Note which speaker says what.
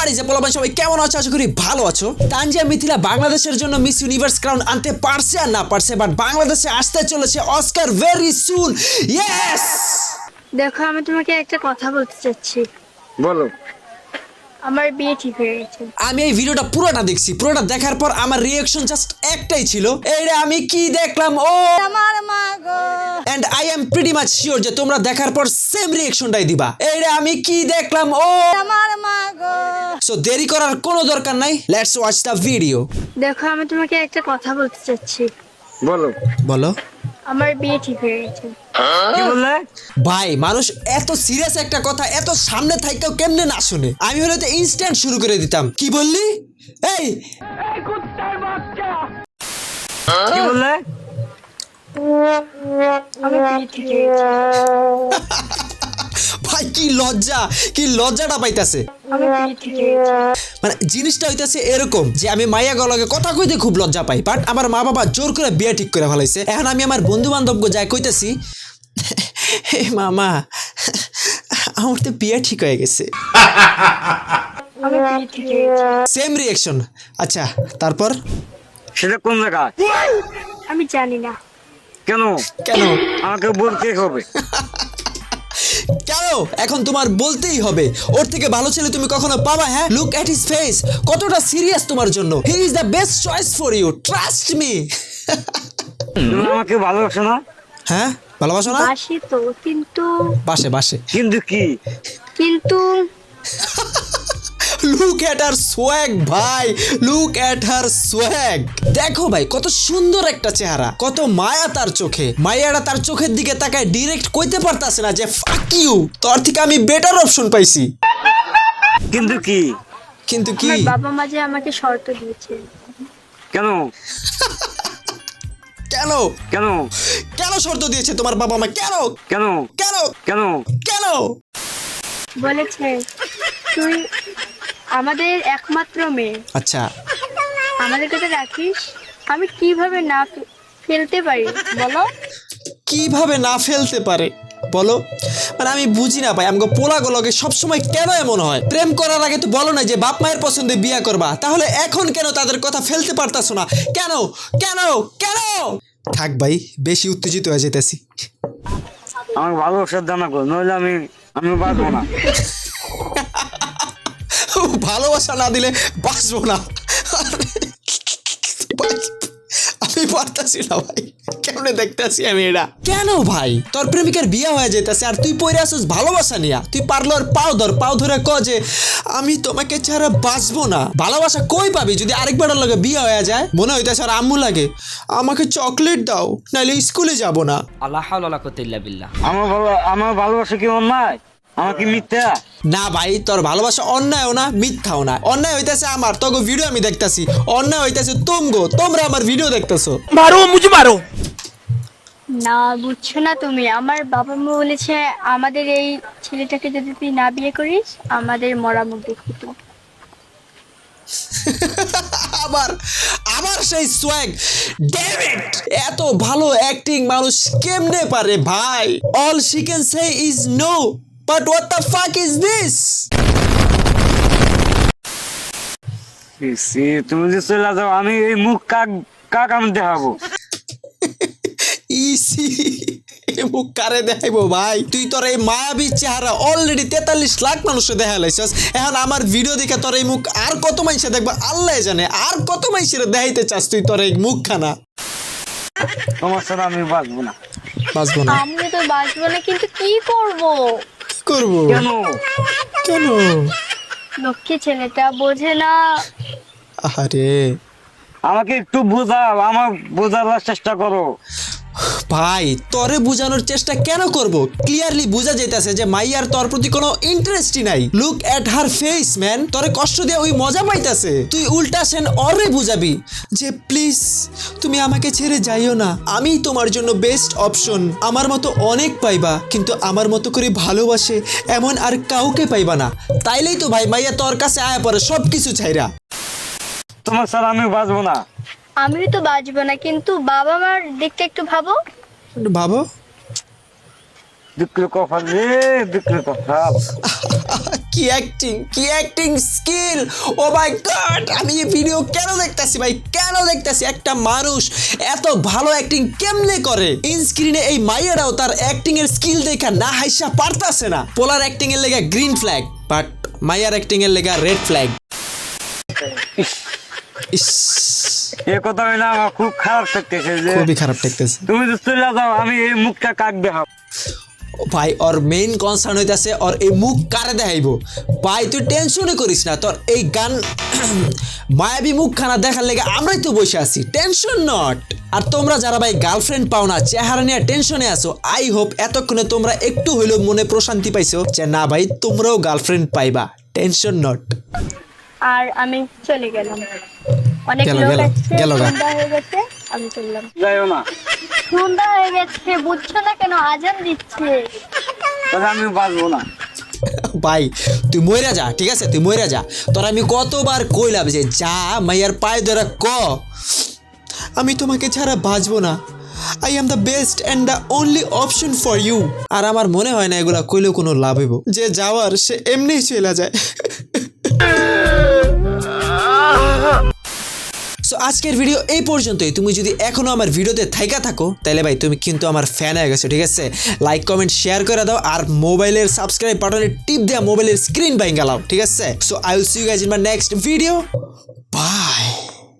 Speaker 1: What is পোলাপান, সবাই কেমন আছো? আশা করি ভালো আছো। তানজিয়া মিথিলা বাংলাদেশের জন্য মিস ইউনিভার্স ক্রাউন আনতে পারছে আর না পারছে, বাট বাংলাদেশে আসতে চলেছে অস্কার ভেরি সুন। ইয়েস।
Speaker 2: দেখো, আমি তোমাকে একটা কথা বলতে চাচ্ছি।
Speaker 3: বলো।
Speaker 2: আমার বিয়ে ঠিক হয়ে গেছে।
Speaker 1: আমি এই ভিডিওটা পুরোটা দেখছি, পুরোটা দেখার পর আমার রিঅ্যাকশন জাস্ট একটাই ছিল, এইটা আমি কি দেখলাম, ও
Speaker 2: আমার মা গো।
Speaker 1: And I am pretty much sure যে তোমরা দেখার পর সেম রিঅ্যাকশনটাই দিবা, এইটা আমি কি দেখলাম, ও
Speaker 2: আমার মা গো।
Speaker 1: সো দেরি করার কোনো দরকার নাই, লেটস ওয়াচ দ্য ভিডিও।
Speaker 2: দেখো, আমি তোমাকে একটা কথা বলতে চাচ্ছি।
Speaker 3: বলো।
Speaker 1: বলো।
Speaker 2: আমার বিয়ে ঠিক হয়ে গেছে।
Speaker 3: কি বললে?
Speaker 1: ভাই, মানুষ এত সিরিয়াস একটা কথা এত সামনে থাইকেও কেমনে না শুনে? আমি হলে তো ইনস্ট্যান্ট শুরু করে দিতাম। কি বললি? এই
Speaker 3: কি বললে?
Speaker 2: আমার বিয়ে ঠিক হয়ে গেছে।
Speaker 1: ভাই, কি লজ্জা, কি লজ্জাটা পাইতাছে।
Speaker 2: আমার বিয়ে ঠিক হয়ে গেছে।
Speaker 1: মানে জিনিসটা হইতাছে এরকম যে আমি মাইয়া গলকে কথা কইতে খুব লজ্জা পাই, বাট আমার মা বাবা জোর করে বিয়ে ঠিক করে ফেলাইছে। এখন আমি আমার বন্ধু বান্ধবকে যাই কইতেছি, হে মামা, আমার তো বিয়ে ঠিক হয়ে গেছে।
Speaker 2: আমার বিয়ে ঠিক হয়ে গেছে।
Speaker 1: Same reaction. আচ্ছা, তারপর?
Speaker 3: সেটা কোন জায়গা?
Speaker 2: আমি জানি না।
Speaker 3: কেন?
Speaker 1: কেন?
Speaker 3: আমাকে বলতে হবে।
Speaker 1: কেন এখন তোমার বলতেই হবে? ওর থেকে ভালো ছেলে তুমি কখনো পাবা? হ্যাঁ, লুক এট হিজ ফেস, কতটা সিরিয়াস তোমার জন্য। He is the best choice for you, trust me.
Speaker 3: তুমি আমাকে ভালোবাসো না?
Speaker 1: হ্যাঁ, ভালোবাসো না?
Speaker 2: বাসি তো, কিন্তু
Speaker 1: বাসে বাসে।
Speaker 3: কিন্তু কি?
Speaker 2: কিন্তু
Speaker 1: লুক এট হার সোয়াগ ভাই, লুক এট হার সোয়াগ। দেখো ভাই, কত সুন্দর একটা চেহারা, কত মায়া তার চোখে। মায়াটা তার চোখের দিকে তাকায় ডিরেক্ট কইতে পারতাছে না যে ফাক ইউ, তোর থেকে আমি বেটার অপশন পাইছি।
Speaker 3: কিন্তু কি?
Speaker 1: কিন্তু কি?
Speaker 2: আমার বাবা মা যে আমাকে শর্ত দিয়েছে।
Speaker 3: কেন?
Speaker 1: কেন?
Speaker 3: কেন?
Speaker 1: কেন শর্ত দিয়েছে তোমার বাবা মা? কেন?
Speaker 3: কেন?
Speaker 1: কেন?
Speaker 3: কেন?
Speaker 1: কেন?
Speaker 2: বলেছে তুই আমাদের একমাত্র মেয়ে,
Speaker 1: আচ্ছা,
Speaker 2: আমাদের কথা রাখিস। আমি কিভাবে না ফেলতে পারি বলো?
Speaker 1: কিভাবে না ফেলতে পারে বলো? মানে আমি বুঝি না ভাই, আমাকে পোলাগুলোকে সবসময় কেন এমন হয়? প্রেম করার আগে তো বলো না যে বাপ মায়ের পছন্দে বিয়ে করবা, তাহলে এখন কেন তাদের কথা ফেলতে পারতাছো না? কেন? কেন? কেন? থাক ভাই, বেশি উত্তেজিত হয়ে যেতেছি।
Speaker 3: আমাকে ভালোবাসার দানা করো, নইলে আমি বাঁচবো না।
Speaker 1: ভালোবাসা না দিলে বাঁচবো না। আমি পারতাছি না ভাই, কেমনে দেখতেছি আমি এটা। কেন ভাই, তোর প্রেমিকার বিয়ে হয়ে যেতেছে আর তুই পড়ে আসিস ভালোবাসা নিয়া? তুই পারলো আর পাও ধরে ক যে আমি তোমাকে ছাড়া বাঁচবো না। ভালোবাসা কই পাবি যদি আরেকবার লগে বিয়ে হয়ে যায়? মনে হইতেছে আর আম্মু লাগে, আমাকে চকলেট দাও নাহলে স্কুলে যাব না।
Speaker 4: আল্লাহ হাওলা ওয়ালা কুওয়াতা ইল্লা বিল্লাহ।
Speaker 3: আমার ভালোবাসা কি অন্যায়? আমার কি মিথ্যা?
Speaker 1: না ভাই, তোর ভালোবাসা অন্যায়ও না মিথ্যাও না। অন্যায় হইতেছে আমার, তোকে ভিডিও আমি দেখতাছি। অন্যায় হইতেছে তোমরা আমার ভিডিও দেখতেছো।
Speaker 2: না, বুঝছো না তুমি। আমার বাবা মা বলেছে আমাদের এই ছেলেটাকে যদি তুই না বিয়ে করিস আমাদের মরা মুখ দেখবি তুই।
Speaker 1: আবার আবার সেই সোয়াগ, ড্যাম ইট! এত ভালো অ্যাক্টিং মানুষ কেমনে পারে ভাই? All she can say is no, but what the fuck is this?
Speaker 3: তুমি যে চলে যাও, আমি এই মুখ কাক আমি দেখাবো?
Speaker 1: ইসি, মুখ কারে দেখাইবো ভাই? তুই তোর এই মায়াবী চেহারা অলরেডি 43 লাখ মানুষে দেখা লাইছস। এখন আমার ভিডিও দেখে তোর এই মুখ আর কত মানুষে দেখবা আল্লাহ জানে, আর কত মানুষের দেখাইতে চাস তুই তোর এই মুখখানা?
Speaker 3: তোমার সাথে আমি বাঁচবো না।
Speaker 1: বাঁচবো না?
Speaker 2: আমিও তো বাঁচবো না, কিন্তু কি করব?
Speaker 1: কি করবো?
Speaker 3: কেন?
Speaker 1: কেন?
Speaker 2: লক্ষ্মী ছেলেটা বোঝে না।
Speaker 1: আরে
Speaker 3: আমাকে একটু বোঝাও, আমার বোঝার চেষ্টা করো।
Speaker 1: ভাই, তরে বুঝানোর চেষ্টা কেন করব? ক্লিয়ারলি বোঝা যাইতাছে যে মাইয়ার তোর প্রতি কোনো ইন্টারেস্টই নাই। Look at her face man, তোরে কষ্ট দিয়ে ওই মজা পাইতাছে। তুই উল্টা সেন অরে বুঝাবি যে প্লিজ তুমি আমাকে ছেড়ে যাইও না, আমি তোমার জন্য বেস্ট অপশন। আমার মতো অনেক পাইবা, কিন্তু আমার মতো করে ভালোবাসে এমন আর কাউকে পাইবা না। তাইলেই তো ভাই মাইয়া তোর কাছে আয়া পড়ে সব কিছু ছাইরা।
Speaker 3: তোমার ছাড়া আমি বাঁচবো না।
Speaker 2: আমিও তো বাঁচবো না, কিন্তু বাবা মার দিকটা একটু ভাবো।
Speaker 1: ভাবো।
Speaker 3: দুঃখের কপাল রে, দুঃখের কপাল।
Speaker 1: কি অ্যাক্টিং স্কিল, ও মাই গড! আমি এই ভিডিও কেন দেখতাছি ভাই, কেন দেখতাছি? একটা মানুষ এত ভালো অ্যাক্টিং কেমনে করে? ইন স্ক্রিনে এই মাইয়ারাও তার অ্যাক্টিং এর স্কিল দেখা না হাইসা পারতাছে না। পোলার অ্যাক্টিং এর লেগা গ্রিন ফ্ল্যাগ, বাট মাইয়ার অ্যাক্টিং এর লেগা রেড ফ্ল্যাগ। ইস,
Speaker 3: এ কথা হইলে আমার খুব খারাপ লাগতেছে যে
Speaker 1: খুবই খারাপ লাগতেছে
Speaker 3: তুমি তো চলে যাও, আমি এই মুখটা কাক দেখাবো।
Speaker 1: ভাই। ওর মেইন কনসার্ন হইতাছে ওর এই মুখ কারে দেখাইবো। ভাই তুই টেনশনই করিস না, তোর এই গান মায়াবী মুখখানা দেখার লেগে আমরাই তো বসে আছি, টেনশন নট। আর তোমরা যারা ভাই গার্লফ্রেন্ড পাও না, চেহারা নিয়ে টেনশনে আছো, আই হোপ এতক্ষণে তোমরা একটু হইলেও মনে প্রশান্তি পাইছো যে না ভাই তোমরাও গার্লফ্রেন্ড পাইবা, টেনশন নট।
Speaker 2: আর আমি চলে গেলাম, অনেক
Speaker 1: গেল,
Speaker 2: লোক
Speaker 1: গেল,
Speaker 2: আসছে,
Speaker 1: গেল গা।
Speaker 2: সন্ধ্যা হয়ে গেছে, আমি চললাম।
Speaker 3: যাইও না,
Speaker 2: সন্ধ্যা হয়ে গেছে, বুঝছো না কেন? আজান দিচ্ছে।
Speaker 3: তাহলে আমি বাঁচবো না।
Speaker 1: ভাই তুই মইরা যা, ঠিক আছে? তুই মইরা যা। তোর আমি কতবার কইলাম যে যা, মাইয়ার পায়ে ধরে ক আমি তোমাকে ছাড়া বাঁচবো না, I am the best and the only option for you. আর আমার মনে হয় না এগুলা কইলেও কোনো লাভ হইব, যে যাওয়ার সে এমনিই চলে যায়। সো আজকের ভিডিও এই পর্যন্তই। তুমি যদি এখনো আমার ভিডিওতে থাইকা থাকো তাহলে ভাই তুমি কিন্তু আমার ফ্যান হয়ে গেছো, ঠিক আছে? লাইক কমেন্ট শেয়ার করে দাও, আর মোবাইলের সাবস্ক্রাইব বাটনে টিপ দেয়া মোবাইলের স্ক্রিন ভাঙা লাও, ঠিক আছে? So I will see you guys in my next video, by.